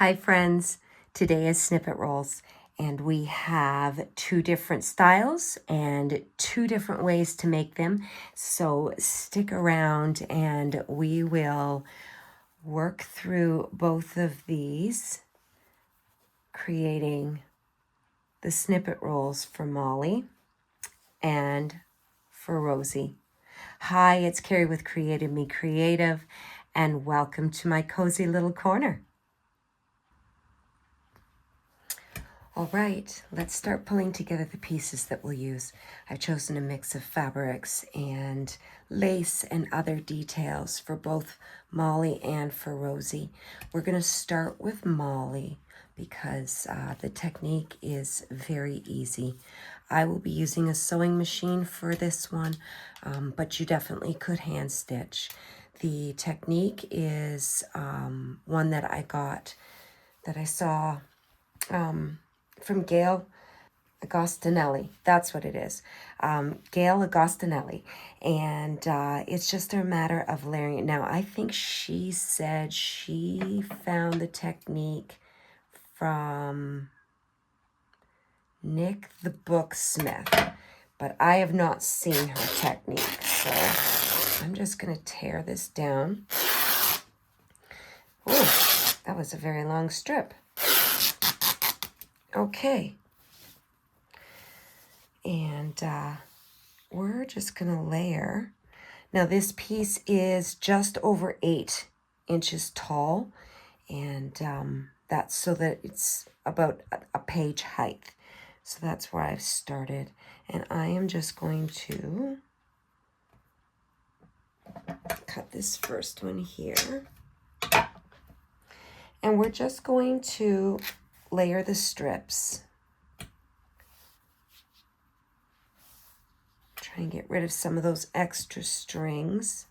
Hi friends, today is Snippet Rolls and we have two different styles and two different ways to make them. So stick around and we will work through both of these, creating the Snippet Rolls for Maullie and for Rosie. Hi, it's Carrie with Creative Me Creative and welcome to my cozy little corner. All right, let's start pulling together the pieces that we'll use. I've chosen a mix of fabrics and lace and other details for both Maullie and for Rosie. We're going to start with Maullie because the technique is very easy. I will be using a sewing machine for this one, but you definitely could hand stitch. The technique is one that I saw from Gail Agostinelli. That's what it is. Gail Agostinelli. And it's just a matter of layering it. Now, I think she said she found the technique from Nick the Booksmith, but I have not seen her technique. So I'm just going to tear this down. Ooh, that was a very long strip. Okay. And we're just going to layer. Now this piece is just over 8 inches tall, and that's so that it's about a page height. So that's where I've started. And I am just going to cut this first one here. And we're just going to layer the strips. Try and get rid of some of those extra strings.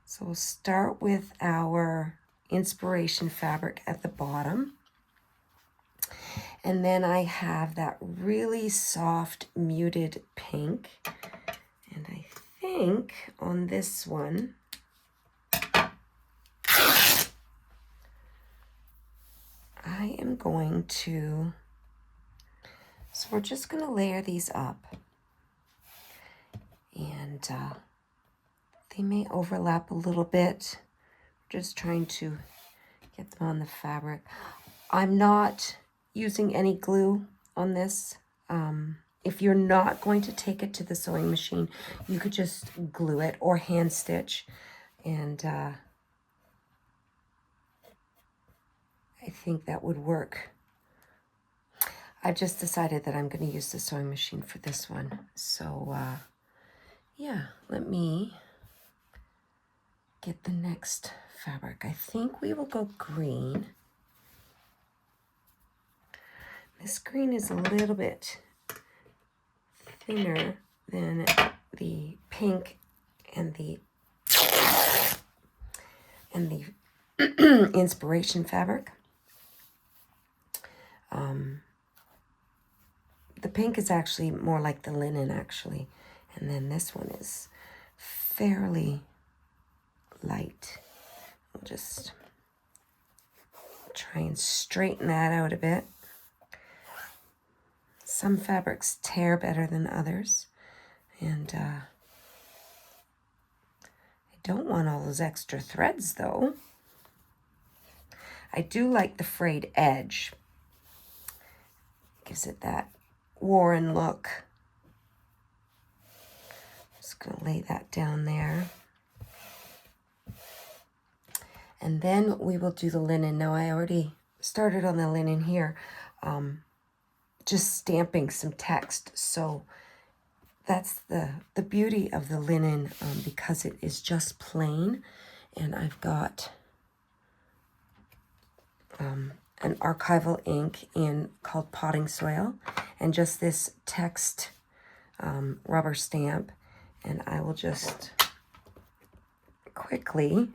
So we'll start with our inspiration fabric at the bottom. And then I have that really soft muted pink. And I think on this one, I am going to, so we're just going to layer these up. And they may overlap a little bit. Just trying to get them on the fabric. I'm not using any glue on this. If you're not going to take it to the sewing machine, you could just glue it or hand stitch. And I think that would work. I've just decided that I'm going to use the sewing machine for this one. So yeah, let me get the next fabric. I think we will go green. This green is a little bit thinner than the pink and the inspiration fabric. The pink is actually more like the linen actually, and then this one is fairly light. I'll just try and straighten that out a bit. Some fabrics tear better than others, and I don't want all those extra threads though. I do like the frayed edge. Gives it that worn look. Just gonna lay that down there. And then we will do the linen. Now I already started on the linen here, just stamping some text. So that's the beauty of the linen, because it is just plain. And I've got an archival ink called Potting Soil, and just this text rubber stamp. And I will just quickly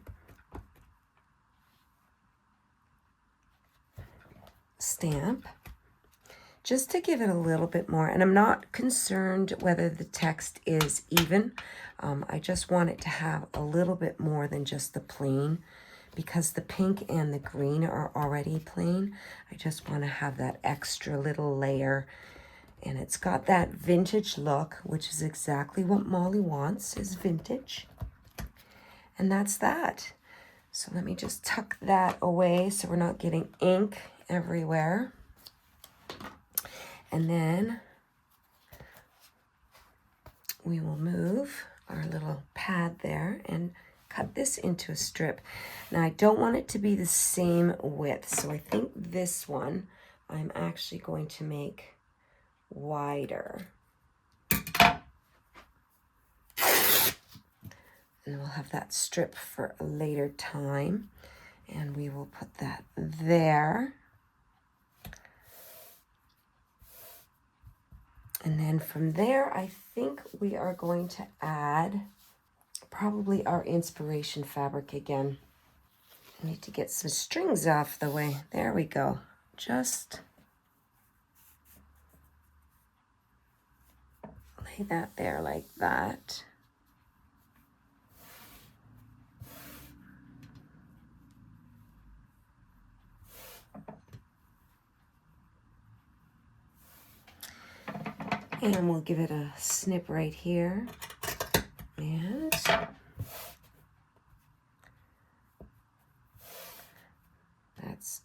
stamp just to give it a little bit more. And I'm not concerned whether the text is even. I just want it to have a little bit more than just the plain, because the pink and the green are already plain, I just want to have that extra little layer. And it's got that vintage look, which is exactly what Maullie wants, is vintage. And that's that. So let me just tuck that away so we're not getting ink everywhere. And then we will move our little pad there and cut this into a strip. Now I don't want it to be the same width, so I think this one I'm actually going to make wider. And we'll have that strip for a later time. And we will put that there. And then from there, I think we are going to add probably our inspiration fabric again. I need to get some strings off the way. There we go. Just lay that there like that. And we'll give it a snip right here. And that's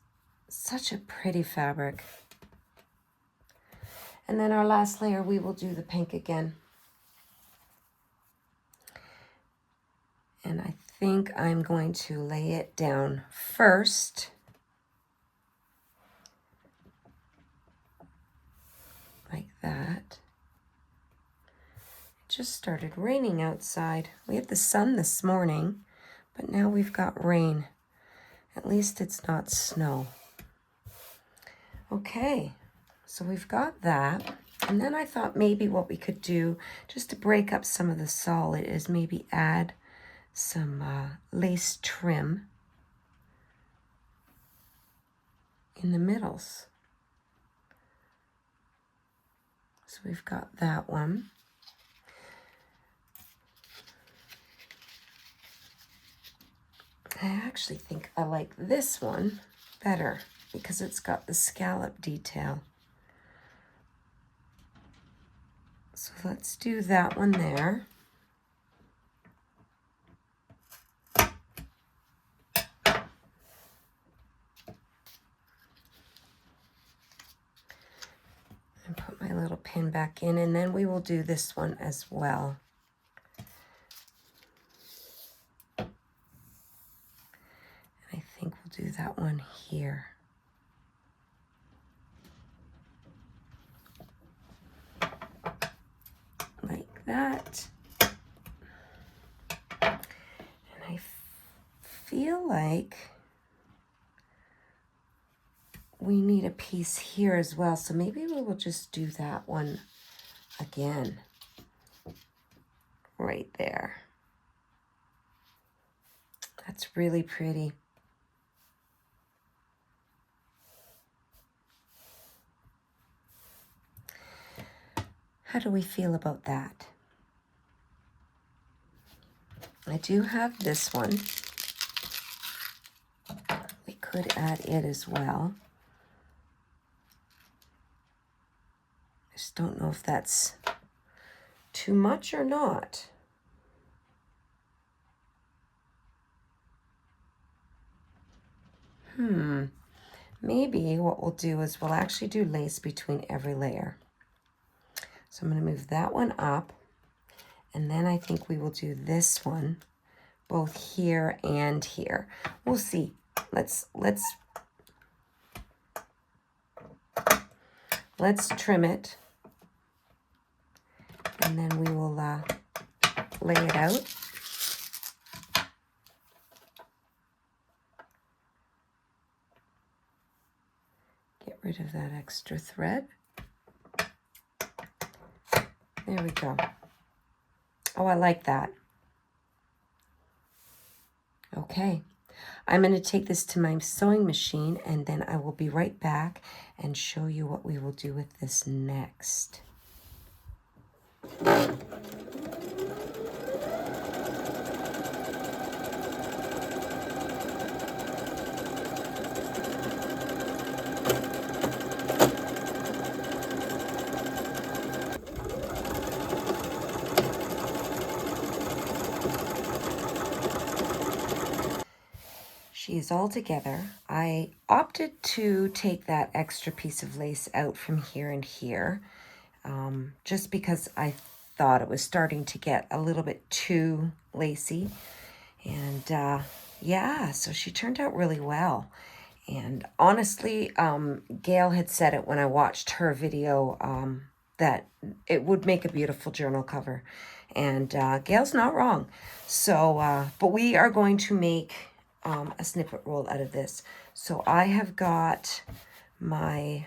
such a pretty fabric. And then our last layer, we will do the pink again. And I think I'm going to lay it down first. Like that. It just started raining outside. We had the sun this morning, but now we've got rain. At least it's not snow. Okay, so we've got that. And then I thought maybe what we could do, just to break up some of the solid, is maybe add some lace trim in the middles. So we've got that one. I actually think I like this one better because it's got the scallop detail. So let's do that one there. And put my little pin back in, and then we will do this one as well. I think we'll do that one here. Like that. And I feel like we need a piece here as well, so maybe we will just do that one again. Right there. That's really pretty. How do we feel about that? I do have this one. We could add it as well. I just don't know if that's too much or not. Maybe what we'll do is we'll actually do lace between every layer. So I'm going to move that one up, and then I think we will do this one both here and here. We'll see. Let's trim it, and then we will lay it out. Get rid of that extra thread. There we go. Oh, I like that. Okay. I'm going to take this to my sewing machine, and then I will be right back and show you what we will do with this next. she is all together. I opted to take that extra piece of lace out from here and here, just because I thought it was starting to get a little bit too lacy. And yeah, so she turned out really well. And honestly, Gail had said it when I watched her video, that it would make a beautiful journal cover. And Gail's not wrong. So, but we are going to make a snippet roll out of this. So I have got my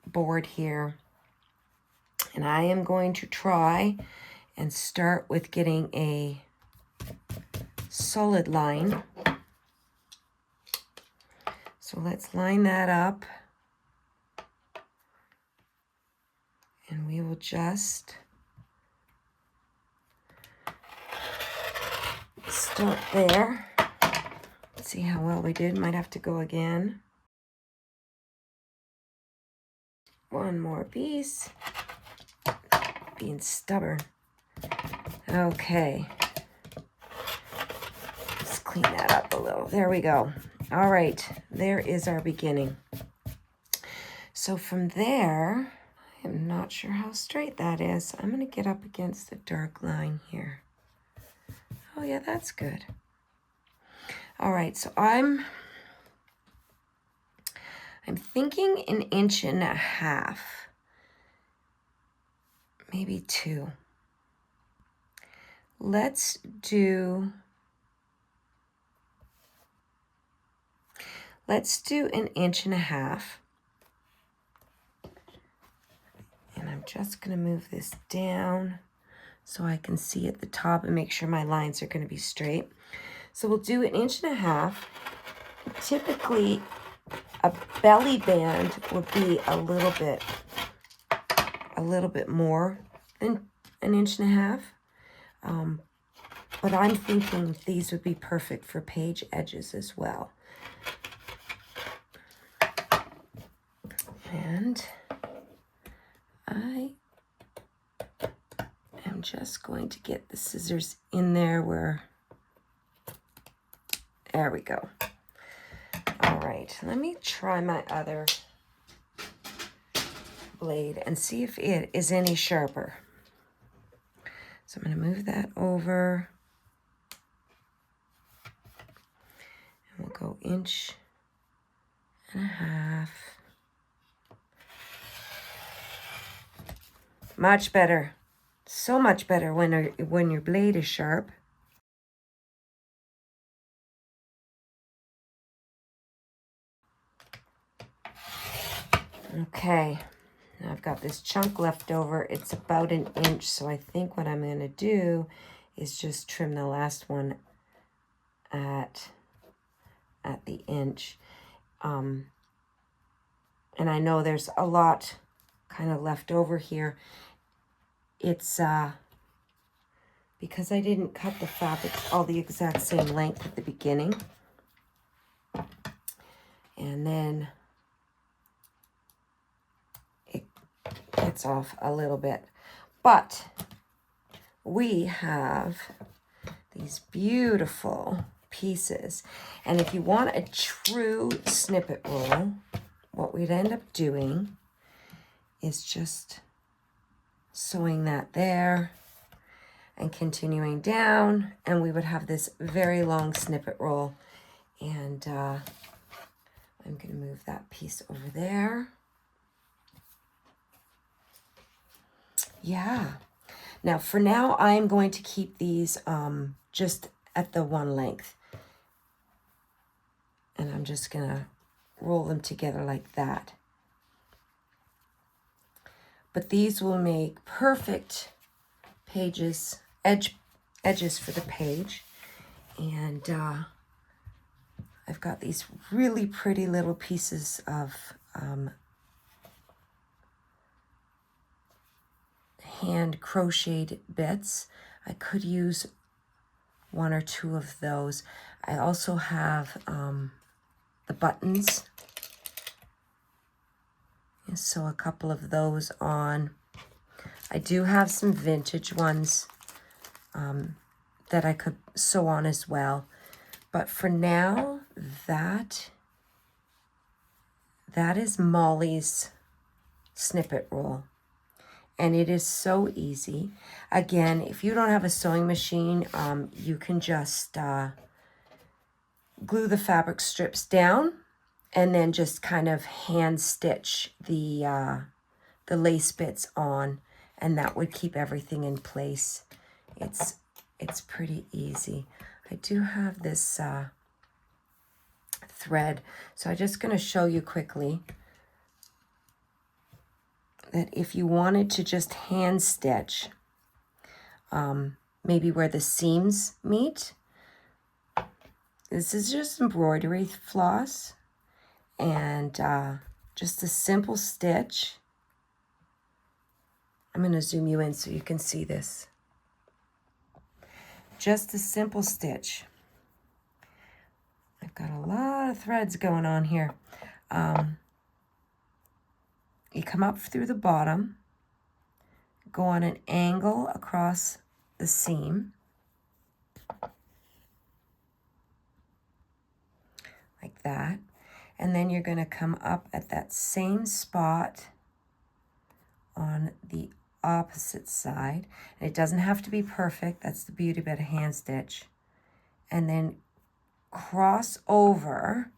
board here, and I am going to try and start with getting a solid line. So let's line that up, and we will just start there. Let's see how well we did. Might have to go again. One more piece. Being stubborn. Okay. Let's clean that up a little. There we go. All right, there is our beginning. So from there, I'm not sure how straight that is. I'm going to get up against the dark line here. Oh yeah, that's good. All right, so I'm thinking 1.5 inches, maybe 2. Let's do 1.5 inches. And I'm just going to move this down so I can see at the top and make sure my lines are going to be straight. So we'll do 1.5 inches. Typically, a belly band would be a little bit more than 1.5 inches. But I'm thinking these would be perfect for page edges as well. And I am just going to get the scissors in there where, there we go. All right, let me try my other blade and see if it is any sharper. So I'm going to move that over. And we'll go 1.5 inches. Much better. So much better when your blade is sharp. Okay, now I've got this chunk left over. It's about 1 inch, so I think what I'm going to do is just trim the last one at the inch. And I know there's a lot kind of left over here. It's because I didn't cut the fabrics all the exact same length at the beginning. And then it gets off a little bit. But we have these beautiful pieces. And if you want a true snippet roll, what we'd end up doing is just sewing that there and continuing down, and we would have this very long snippet roll. And I'm going to move that piece over there. Yeah. Now, for now, I'm going to keep these just at the one length. And I'm just going to roll them together like that. But these will make perfect pages, edges for the page. And I've got these really pretty little pieces of hand crocheted bits. I could use 1 or 2 of those. I also have the buttons. Sew a couple of those on. I do have some vintage ones that I could sew on as well. But for now, that is Maullie's snippet roll. And it is so easy. Again, if you don't have a sewing machine, you can just glue the fabric strips down and then just kind of hand stitch the lace bits on, and that would keep everything in place. It's pretty easy. I do have this thread, so I'm just going to show you quickly that if you wanted to just hand stitch, maybe where the seams meet, this is just embroidery floss and just a simple stitch. I'm going to zoom you in so you can see this. Just a simple stitch. I've got a lot of threads going on here. You come up through the bottom, go on an angle across the seam, like that, and then you're going to come up at that same spot on the opposite side. And it doesn't have to be perfect. That's the beauty about a hand stitch. And then cross over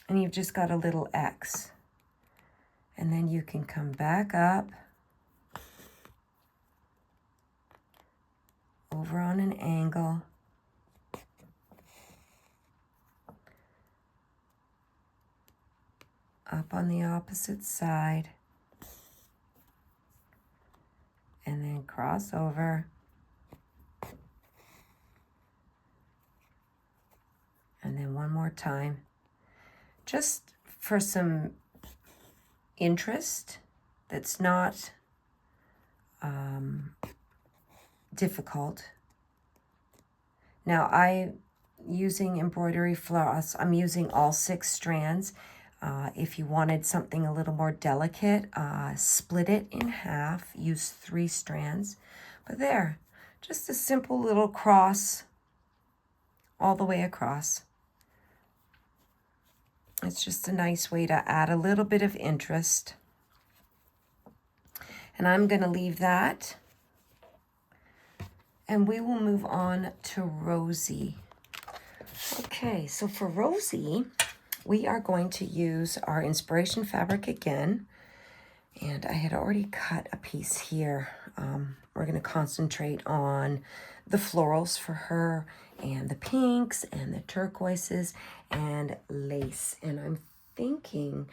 and you've just got a little X. And then you can come back up over on an angle, up on the opposite side, and then cross over, and then one more time, just for some interest that's not difficult. Now I'm using embroidery floss. I'm using all 6 strands. If you wanted something a little more delicate, split it in half, use 3 strands. But there, just a simple little cross all the way across. It's just a nice way to add a little bit of interest. And I'm going to leave that. And we will move on to Rosie. Okay, so for Rosie, we are going to use our inspiration fabric again. And I had already cut a piece here. We're going to concentrate on the florals for her, and the pinks and the turquoises and lace. And I'm thinking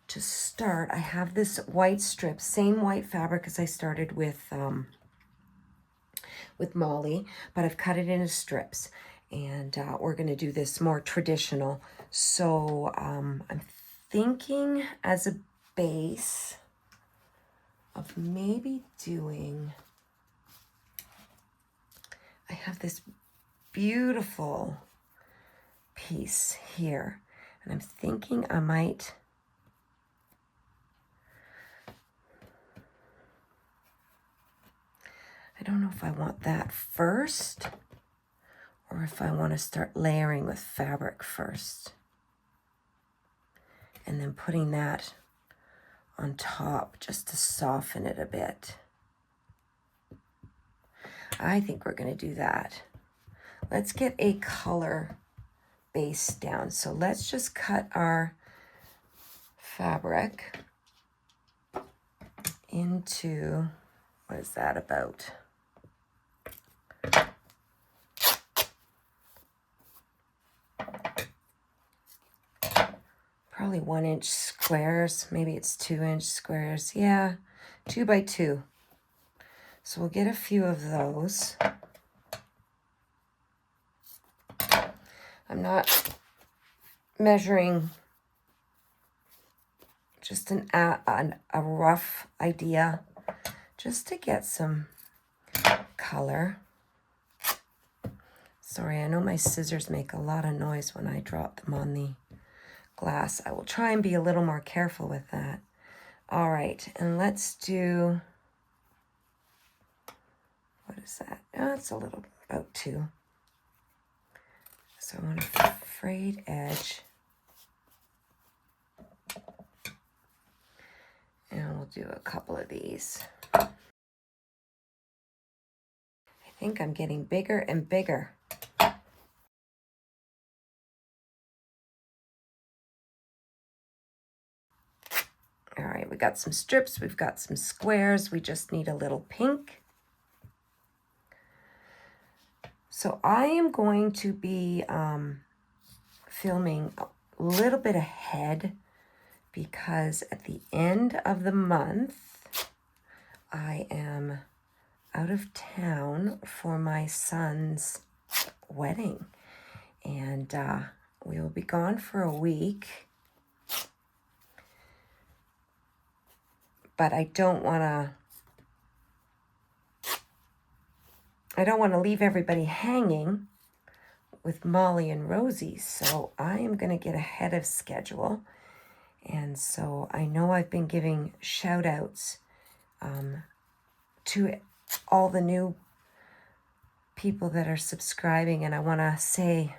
to start, I have this white strip, same white fabric as I started with Maullie, but I've cut it into strips. And we're going to do this more traditional. So I'm thinking as a base of maybe doing, I have this beautiful piece here, and I'm thinking I might I don't know if I want that first or if I want to start layering with fabric first and then putting that on top just to soften it a bit. I think we're going to do that. Let's get a color base down. So let's just cut our fabric into, what is that about? Probably 1-inch squares. Maybe it's 2-inch squares. Yeah, 2 by 2. So we'll get a few of those. I'm not measuring, just a rough idea, just to get some color. Sorry, I know my scissors make a lot of noise when I drop them on the glass. I will try and be a little more careful with that. All right, and let's do is that? Oh, it's a little, about 2. So I want a frayed edge. And we'll do a couple of these. I think I'm getting bigger and bigger. All right, we got some strips, we've got some squares, we just need a little pink. So I am going to be filming a little bit ahead because at the end of the month, I am out of town for my son's wedding. And we will be gone for a week. But I don't want to leave everybody hanging with Maullie and Rosie. So I am going to get ahead of schedule. And so I know I've been giving shout outs to all the new people that are subscribing. And I want to say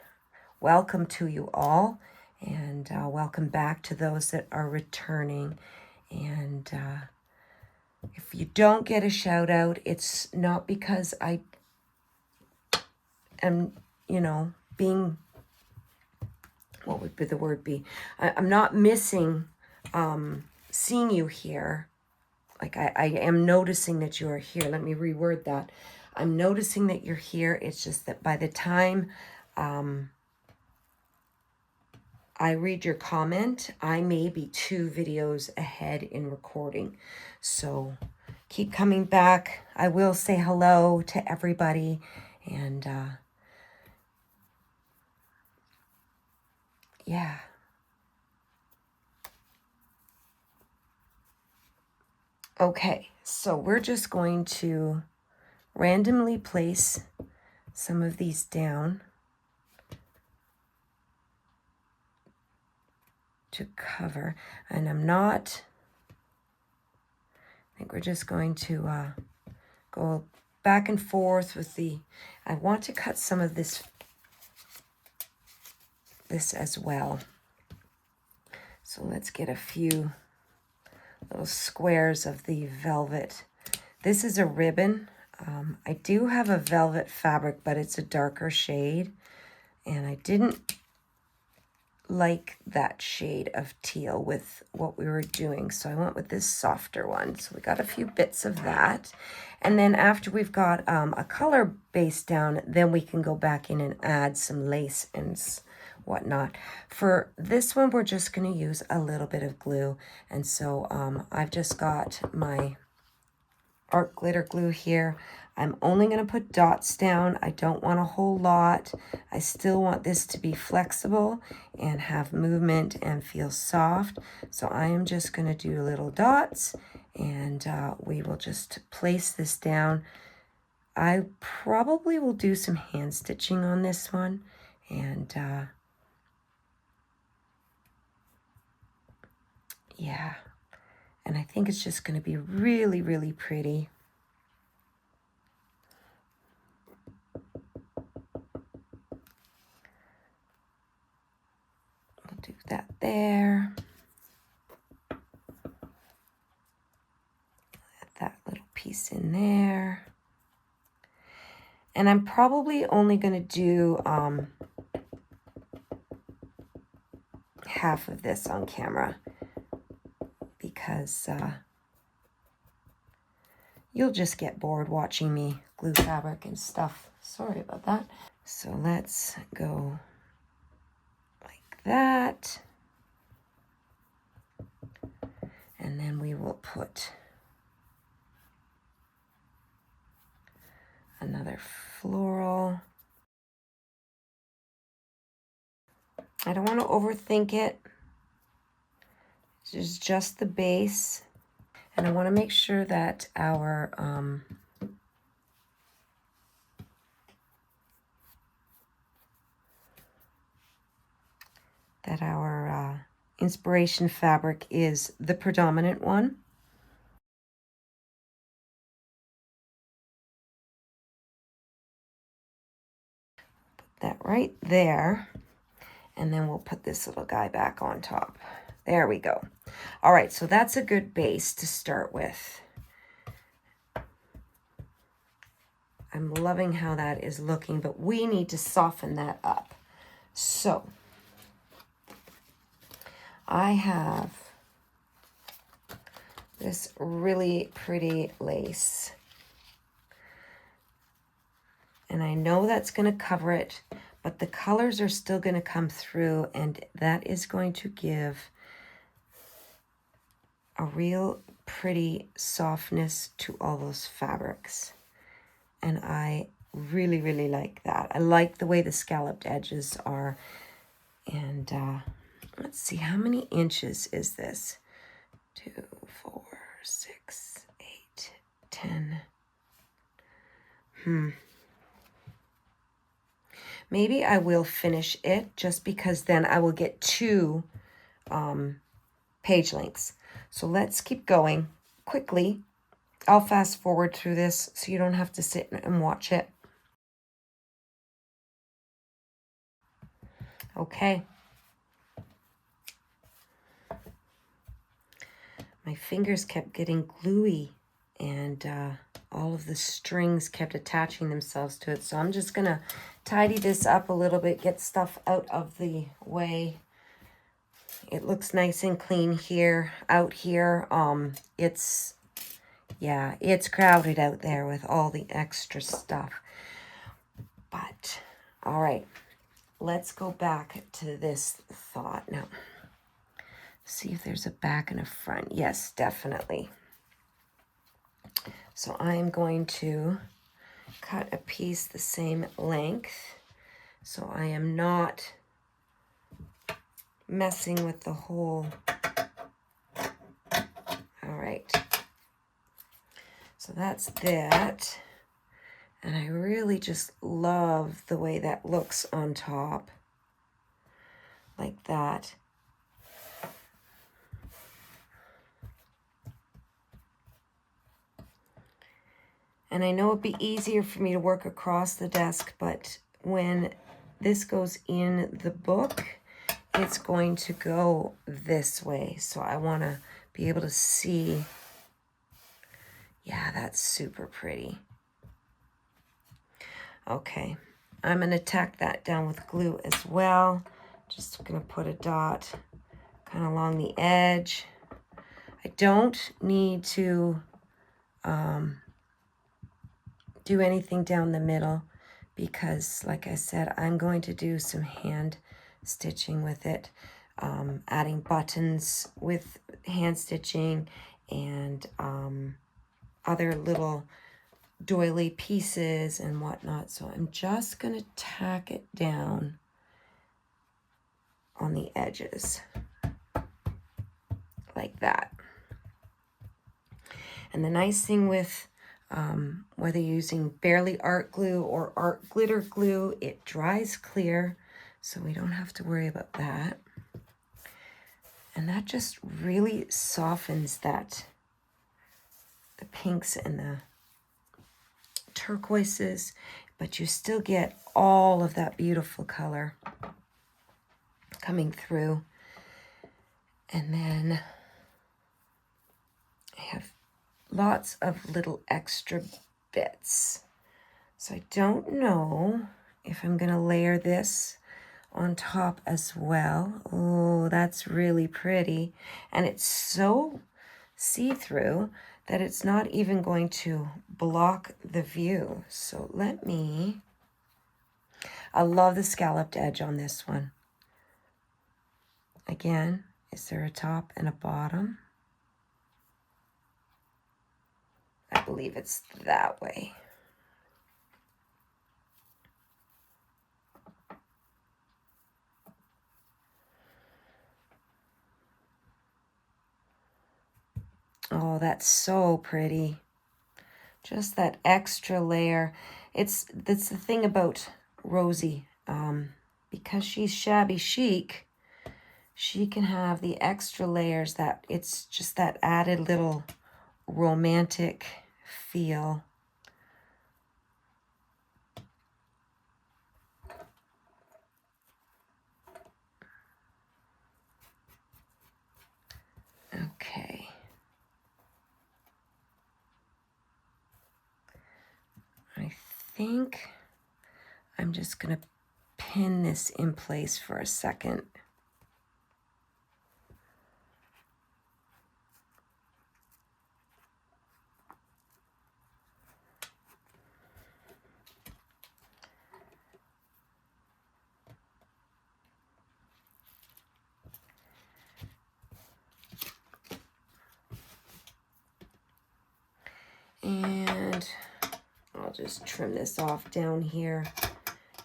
welcome to you all. And welcome back to those that are returning. And if you don't get a shout out, it's not because I am, being, what would the word be? I'm not missing seeing you here. Like I am noticing that you are here. Let me reword that. I'm noticing that you're here. It's just that by the time I read your comment, I may be 2 videos ahead in recording. So keep coming back. I will say hello to everybody. And yeah. Okay, so we're just going to randomly place some of these down to cover. And I think we're just going to go back and forth with I want to cut some of this as well. So let's get a few little squares of the velvet. This is a ribbon. I do have a velvet fabric, but it's a darker shade. And I didn't like that shade of teal with what we were doing. So I went with this softer one. So we got a few bits of that. And then after we've got a color base down, then we can go back in and add some lace and whatnot. For this one, we're just going to use a little bit of glue. And so I've just got my art glitter glue here. I'm only going to put dots down. I don't want a whole lot. I still want this to be flexible and have movement and feel soft. So I am just going to do little dots, and we will just place this down. I probably will do some hand stitching on this one, and yeah, and I think it's just going to be really, really pretty. We'll do that there. Add that little piece in there. And I'm probably only going to do half of this on camera because you'll just get bored watching me glue fabric and stuff. Sorry about that. So let's go like that. And then we will put another floral. I don't want to overthink it. This is just the base. And I want to make sure that our inspiration fabric is the predominant one. that right there. And then we'll put this little guy back on top. There we go. All right, so that's a good base to start with. I'm loving how that is looking, but we need to soften that up. So I have this really pretty lace. And I know that's going to cover it, but the colors are still going to come through, and that is going to give a real pretty softness to all those fabrics. And I really, really like that. I like the way the scalloped edges are. And let's see, how many inches is this? 2, 4, 6, 8, 10. Maybe I will finish it just because then I will get 2 page lengths. So let's keep going quickly. I'll fast forward through this so you don't have to sit and watch it. Okay. My fingers kept getting gluey, and all of the strings kept attaching themselves to it. So I'm just going to tidy this up a little bit, get stuff out of the way. It looks nice and clean here, out here. It's crowded out there with all the extra stuff. But, all right, let's go back to this thought now. See if there's a back and a front. Yes, definitely. So I'm going to cut a piece the same length, so I am not messing with the whole. All right. So that's that. And I really just love the way that looks on top. Like that. And I know it'd be easier for me to work across the desk, but when this goes in the book, it's going to go this way. So I want to be able to see. Yeah, that's super pretty. Okay, I'm going to tack that down with glue as well. Just going to put a dot kind of along the edge. I don't need to do anything down the middle because, like I said, I'm going to do some hand stitching with it, adding buttons with hand stitching and other little doily pieces and whatnot. So I'm just going to tack it down on the edges like that. And the nice thing with whether you're using barely art glue or art glitter glue, it dries clear, so we don't have to worry about that. And that just really softens that, the pinks and the turquoises, but you still get all of that beautiful color coming through. And then I have lots of little extra bits. So I don't know if I'm going to layer this on top as well. Oh, that's really pretty. And it's so see-through that it's not even going to block the view. So I love the scalloped edge on this one. Again, is there a top and a bottom? I believe it's that way. Oh, that's so pretty. Just that extra layer. That's the thing about Rosie. Because she's shabby chic, she can have the extra layers that it's just that added little romantic feel. think I'm just going to pin this in place for a second. And I'll just trim this off down here.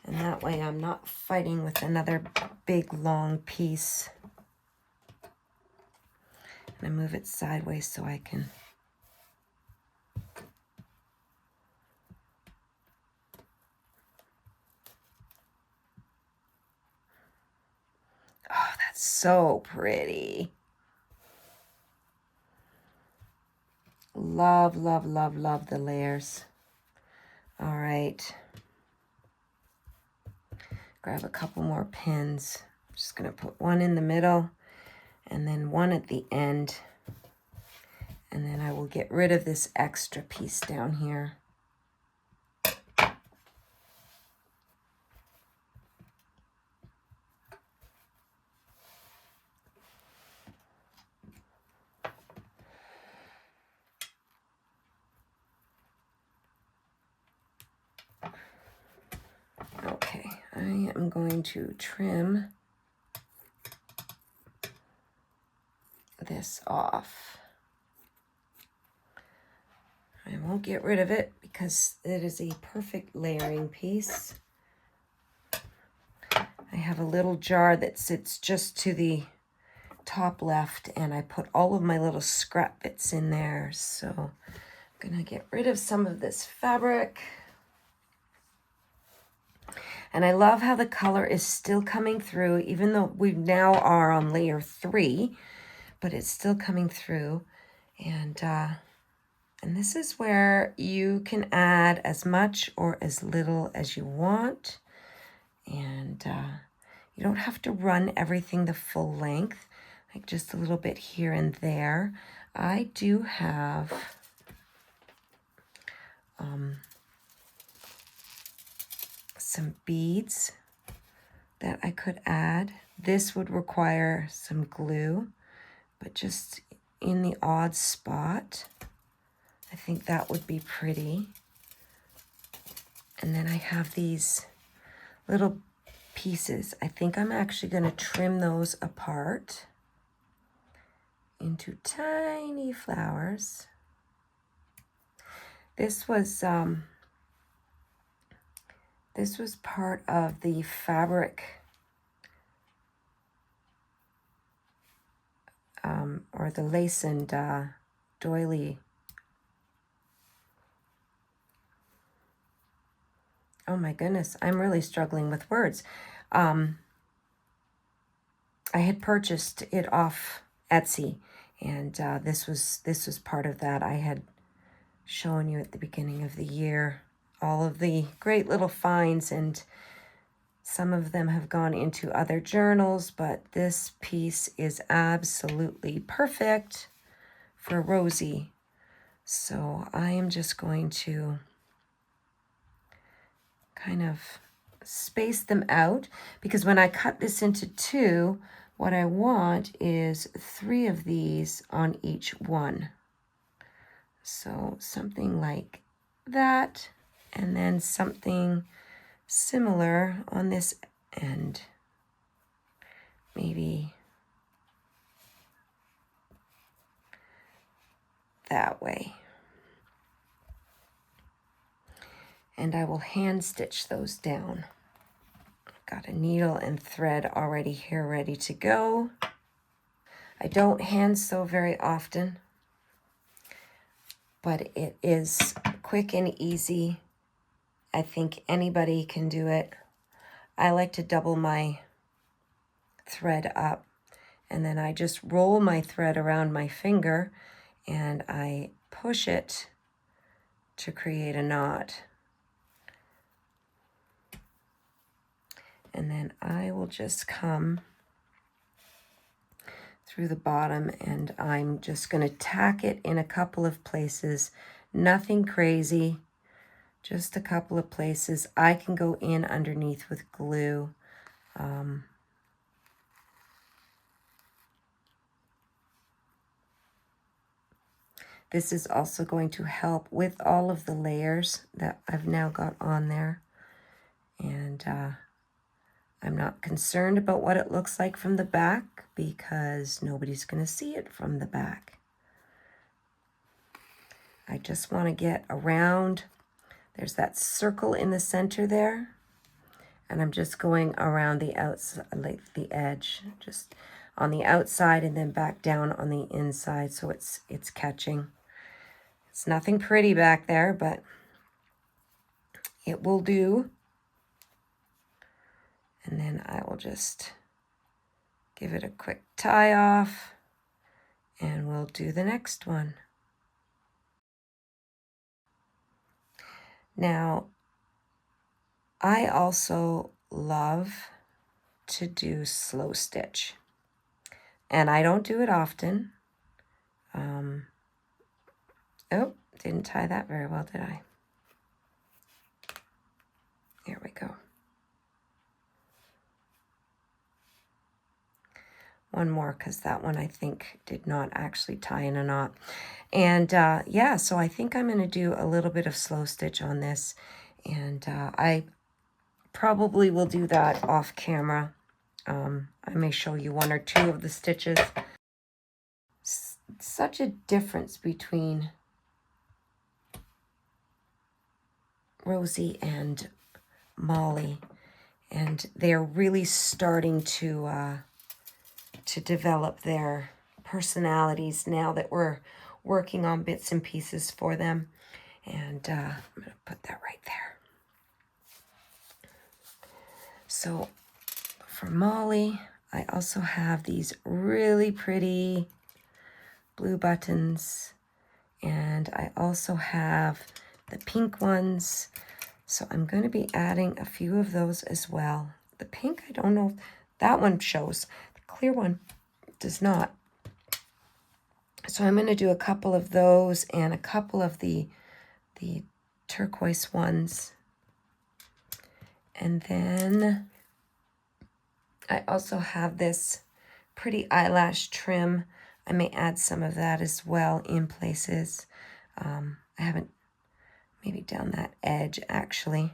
And that way I'm not fighting with another big long piece. And I move it sideways so I can oh, that's so pretty. Love, love, love, love the layers. All right. Grab a couple more pins. I'm just going to put one in the middle and then one at the end. And then I will get rid of this extra piece down here. Okay, I am going to trim this off. I won't get rid of it because it is a perfect layering piece. I have a little jar that sits just to the top left, and I put all of my little scrap bits in there. So I'm gonna get rid of some of this fabric. And I love how the color is still coming through, even though we now are on layer 3, but it's still coming through. And this is where you can add as much or as little as you want. And you don't have to run everything the full length, like just a little bit here and there. I do have some beads that I could add. This would require some glue, but just in the odd spot, I think that would be pretty. And then I have these little pieces. I think I'm actually going to trim those apart into tiny flowers. This was part of the fabric or the lace and doily. Oh my goodness, I'm really struggling with words. I had purchased it off Etsy, and this was part of that. I had shown you at the beginning of the year all of the great little finds, and some of them have gone into other journals, but this piece is absolutely perfect for Rosie. So I am just going to kind of space them out, because when I cut this into 2, what I want is 3 of these on each one. So something like that, and then something similar on this end. Maybe that way. And I will hand stitch those down. Got a needle and thread already here ready to go. I don't hand sew very often, but it is quick and easy. I think anybody can do it. I like to double my thread up, and then I just roll my thread around my finger and I push it to create a knot. And then I will just come through the bottom, and I'm just going to tack it in a couple of places. Nothing crazy, Just a couple of places. I can go in underneath with glue. This is also going to help with all of the layers that I've now got on there. And I'm not concerned about what it looks like from the back because nobody's going to see it from the back. I just want to get around. There's that circle in the center there. And I'm just going around the outside, like the edge, just on the outside and then back down on the inside so it's catching. It's nothing pretty back there, but it will do. And then I will just give it a quick tie off and we'll do the next one. Now, I also love to do slow stitch. And I don't do it often. Oh, didn't tie that very well, did I? There we go. One more, because that one I think did not actually tie in a knot. And yeah, so I think I'm going to do a little bit of slow stitch on this. And I probably will do that off camera. I may show you one or two of the stitches. Such a difference between Rosie and Maullie, and they're really starting to develop their personalities now that we're working on bits and pieces for them. And I'm going to put that right there. So for Maullie, I also have these really pretty blue buttons, and I also have the pink ones. So I'm going to be adding a few of those as well. The pink, I don't know if that one shows. The clear one does not. So I'm going to do a couple of those and a couple of the turquoise ones. And then I also have this pretty eyelash trim. I may add some of that as well in places. I haven't, maybe down that edge actually.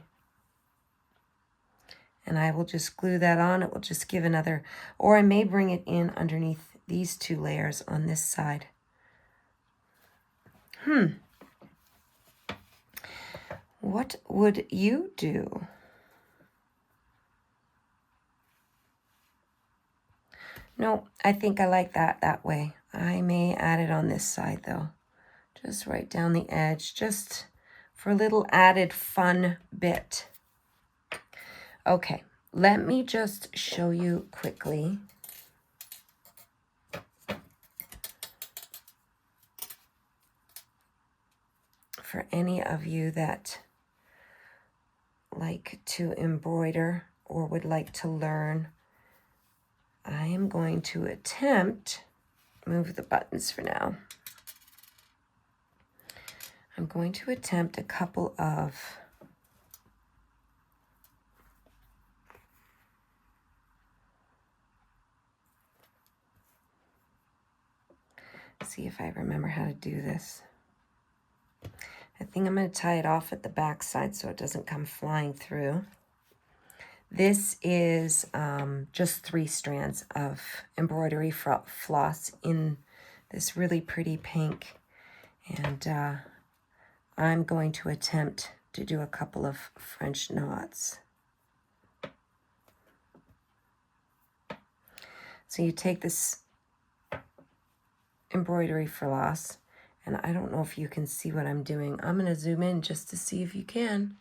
And I will just glue that on. It will just give another, or I may bring it in underneath these two layers on this side. What would you do? No, I think I like that way. I may add it on this side though. Just right down the edge, just for a little added fun bit. Okay, let me just show you quickly. For any of you that like to embroider or would like to learn, I am going to attempt, move the buttons for now. I'm going to attempt a couple of see if I remember how to do this. I think I'm going to tie it off at the back side so it doesn't come flying through. This is just 3 strands of embroidery floss in this really pretty pink. And I'm going to attempt to do a couple of French knots. So you take this embroidery floss, and I don't know if you can see what I'm doing. I'm going to zoom in just to see if you can.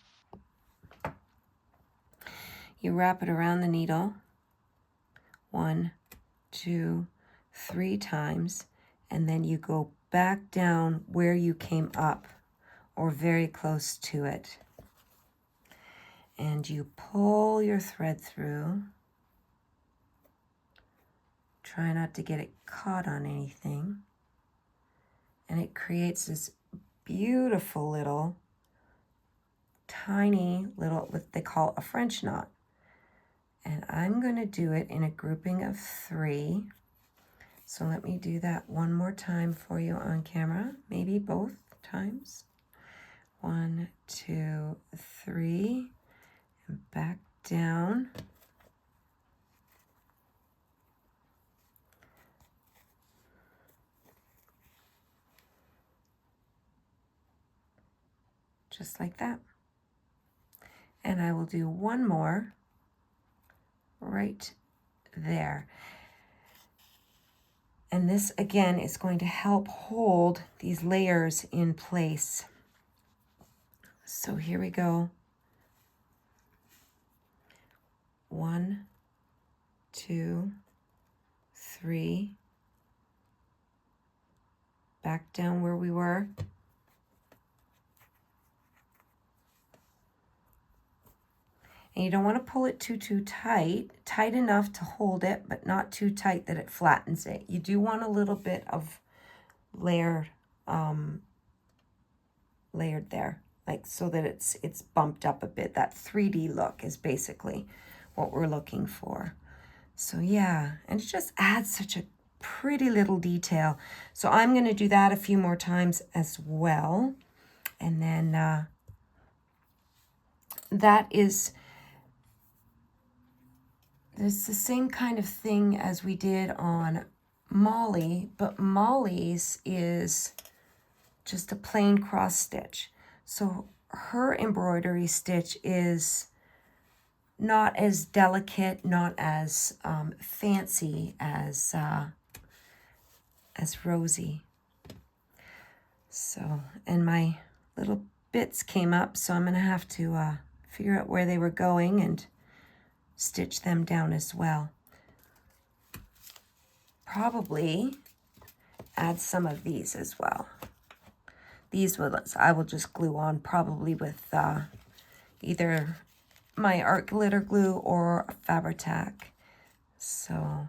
You wrap it around the needle 1, 2, 3 times, and then you go back down where you came up or very close to it. And you pull your thread through. Try not to get it caught on anything. And it creates this beautiful little tiny little, what they call a French knot. And I'm going to do it in a grouping of 3. So let me do that one more time for you on camera, maybe both times. 1, 2, 3, and back down. Just like that. And I will do one more right there. And this again is going to help hold these layers in place. So here we go. 1, 2, 3. Back down where we were. And you don't want to pull it too tight. Tight enough to hold it, but not too tight that it flattens it. You do want a little bit of layered there, like so that it's bumped up a bit. That 3D look is basically what we're looking for. So yeah, and it just adds such a pretty little detail. So I'm going to do that a few more times as well. And then that is, it's the same kind of thing as we did on Maullie, but Maullie's is just a plain cross stitch. So her embroidery stitch is not as delicate, not as fancy as Rosie. So, and my little bits came up, so I'm gonna have to figure out where they were going and stitch them down as well. Probably add some of these as well. These ones I will just glue on probably with either my art glitter glue or Fabri-Tac. So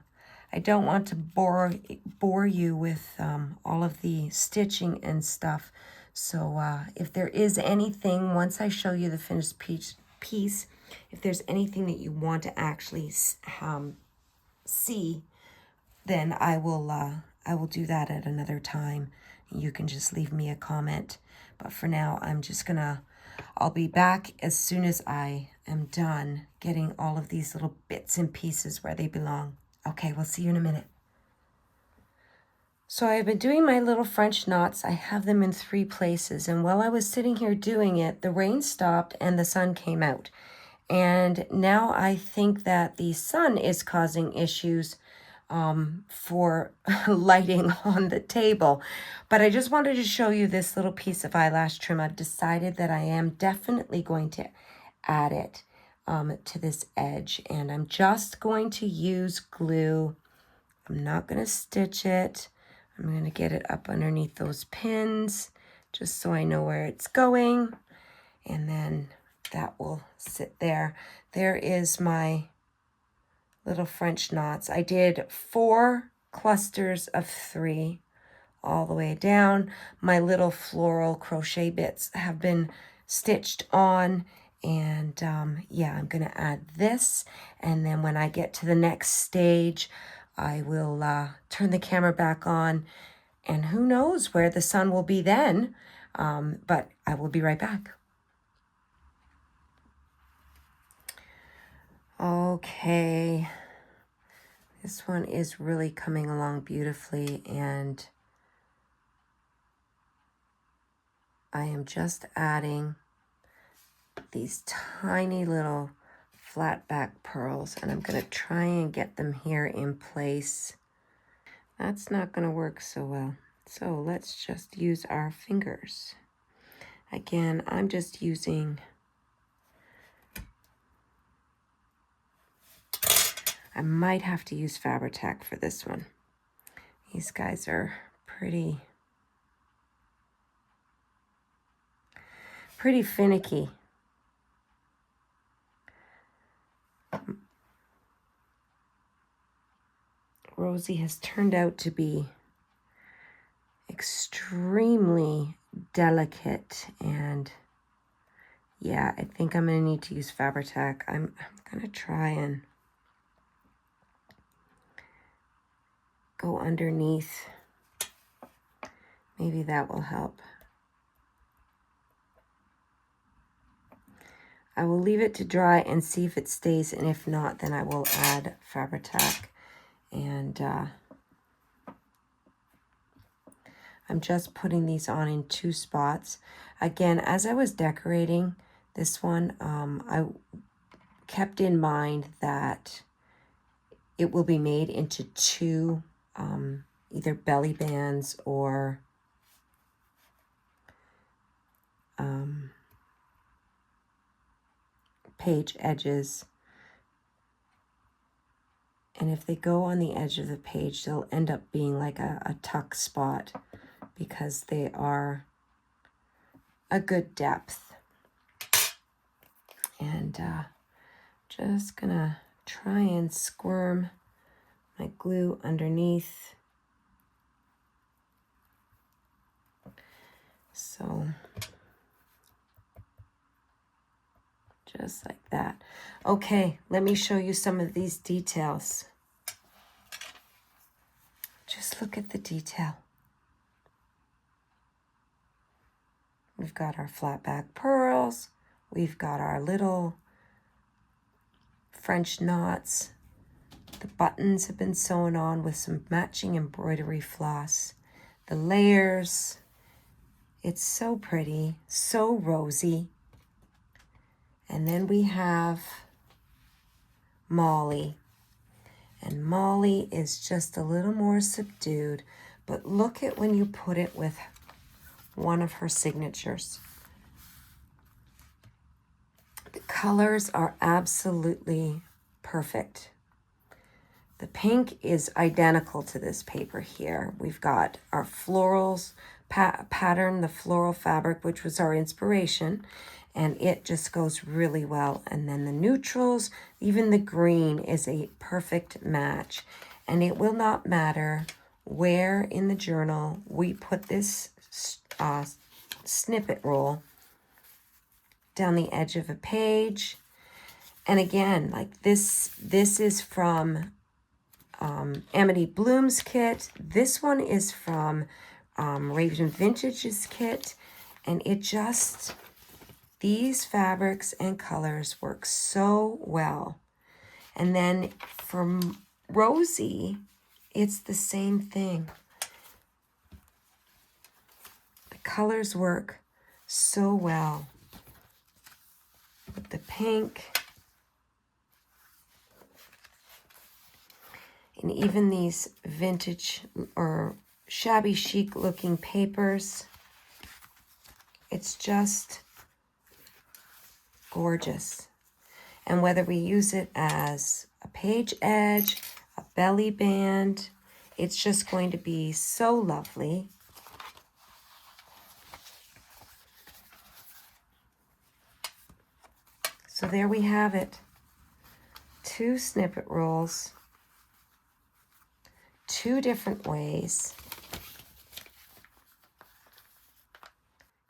I don't want to bore you with all of the stitching and stuff. So if there is anything, once I show you the finished piece, if there's anything that you want to actually see, then I will do that at another time. You can just leave me a comment. But for now, I'll be back as soon as I am done getting all of these little bits and pieces where they belong. Okay, we'll see you in a minute. So I've been doing my little French knots. I have them in 3 places. And while I was sitting here doing it, the rain stopped and the sun came out. And now I think that the sun is causing issues for lighting on the table. But I just wanted to show you this little piece of eyelash trim. I've decided that I am definitely going to add it to this edge. And I'm just going to use glue. I'm not going to stitch it. I'm going to get it up underneath those pins just so I know where it's going. And then that will sit there. There is my little French knots. I did 4 clusters of 3 all the way down. My little floral crochet bits have been stitched on, and yeah, I'm going to add this, and then when I get to the next stage, I will turn the camera back on, and who knows where the sun will be then, but I will be right back. Okay, this one is really coming along beautifully, and I am just adding these tiny little flat back pearls, and I'm going to try and get them here in place. That's not going to work so well, so let's just use our fingers. Again, I'm just using, I might have to use Fabri-Tac for this one. These guys are pretty finicky. Rosie has turned out to be extremely delicate and Yeah, I think I'm going to need to use Fabri-Tac. I'm going to try and go underneath. Maybe that will help. I will leave it to dry and see if it stays, and if not, then I will add Fabri-Tac. And I'm just putting these on in 2 spots. Again, as I was decorating this one, I kept in mind that it will be made into 2 either belly bands or page edges. And if they go on the edge of the page, they'll end up being like a tuck spot because they are a good depth. And just gonna try and squirm my glue underneath. So just like that. Okay, let me show you some of these details. Just look at the detail. We've got our flat back pearls. We've got our little French knots. The buttons have been sewn on with some matching embroidery floss. The layers. It's so pretty, so rosy. And then we have Maullie. And Maullie is just a little more subdued, but look at when you put it with one of her signatures. The colors are absolutely perfect. The pink is identical to this paper here. We've got our florals pattern, the floral fabric, which was our inspiration, and it just goes really well. And then the neutrals, even the green is a perfect match. And it will not matter where in the journal we put this snippet roll down the edge of a page. And again, like this is from Amity Bloom's kit. This one is from Raven Vintage's kit. And it just, these fabrics and colors work so well. And then for Rosie, it's the same thing. The colors work so well. With the pink. And even these vintage or shabby chic looking papers. It's just gorgeous. And whether we use it as a page edge, a belly band, it's just going to be so lovely. So there we have it. 2 snippet rolls, 2 different ways.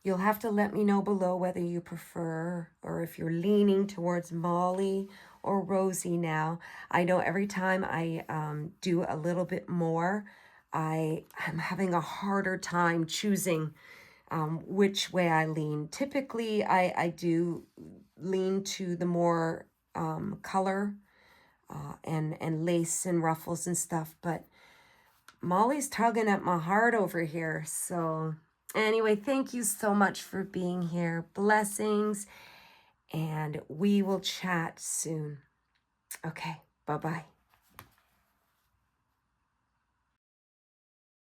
You'll have to let me know below whether you prefer or if you're leaning towards Maullie or Rosie now. I know every time I do a little bit more, I'm having a harder time choosing which way I lean. Typically, I do lean to the more color and lace and ruffles and stuff, but Maulie's tugging at my heart over here. So anyway, thank you so much for being here. Blessings, and we will chat soon. Okay, bye-bye.